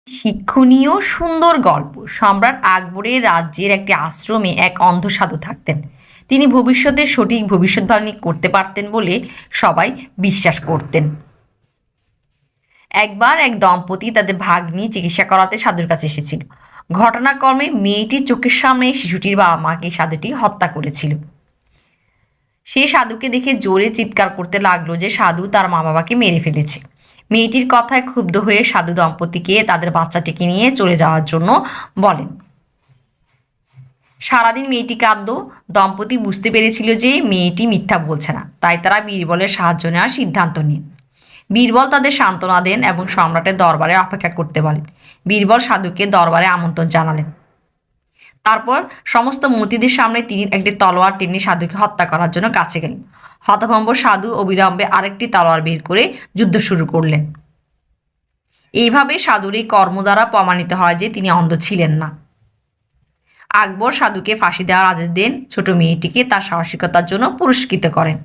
শিক্ষণীয় সুন্দর গল্প। সম্রাট আকবরের রাজ্যের একটি আশ্রমে এক অন্ধ সাধু থাকতেন। তিনি ভবিষ্যতের সঠিক ভবিষ্যদ্বাণী করতে পারতেন বলে সবাই বিশ্বাস করতেন। একবার এক দম্পতি তাদের ভাগ্নি চিকিৎসা করাতে সাধুর কাছে এসেছিল। ঘটনাক্রমে মেয়েটির চোখের সামনে শিশুটির বাবা মাকে সাধুটি হত্যা করেছিল। সে সাধুকে দেখে জোরে চিৎকার করতে লাগলো যে সাধু তার মা বাবাকে মেরে ফেলেছে। মেয়েটির কথায় ক্ষুব্ধ হয়ে সাধু দম্পতিকে তাদের বাচ্চাটিকে নিয়ে চলে যাওয়ার জন্য বলেন। সারাদিন মেয়েটি কাঁদত। দম্পতি বুঝতে পেরেছিল যে মেয়েটি মিথ্যা বলছে না, তাই তারা বীরবলের সাহায্য নেওয়ার সিদ্ধান্ত নেন। বীরবল তাদের সান্ত্বনা দেন এবং সম্রাটের দরবারে অপেক্ষা করতে বলেন। বীরবল সাধুকে দরবারে আমন্ত্রণ জানালেন। তারপর সমস্ত মন্ত্রীদের সামনে তিনি একটি তলোয়ার টেনে সাধুকে হত্যা করার জন্য কাছে গেলেন। হতভম্ব সাধু অবিলম্বে আরেকটি তলোয়ার বের করে যুদ্ধ শুরু করলেন। এইভাবে সাধুর এই কর্ম দ্বারা প্রমাণিত হয় যে তিনি অন্ধ ছিলেন না। আকবর সাধুকে ফাঁসি দেওয়ার আদেশ দেন। ছোট মেয়েটিকে তার সাহসিকতার জন্য পুরস্কৃত করেন।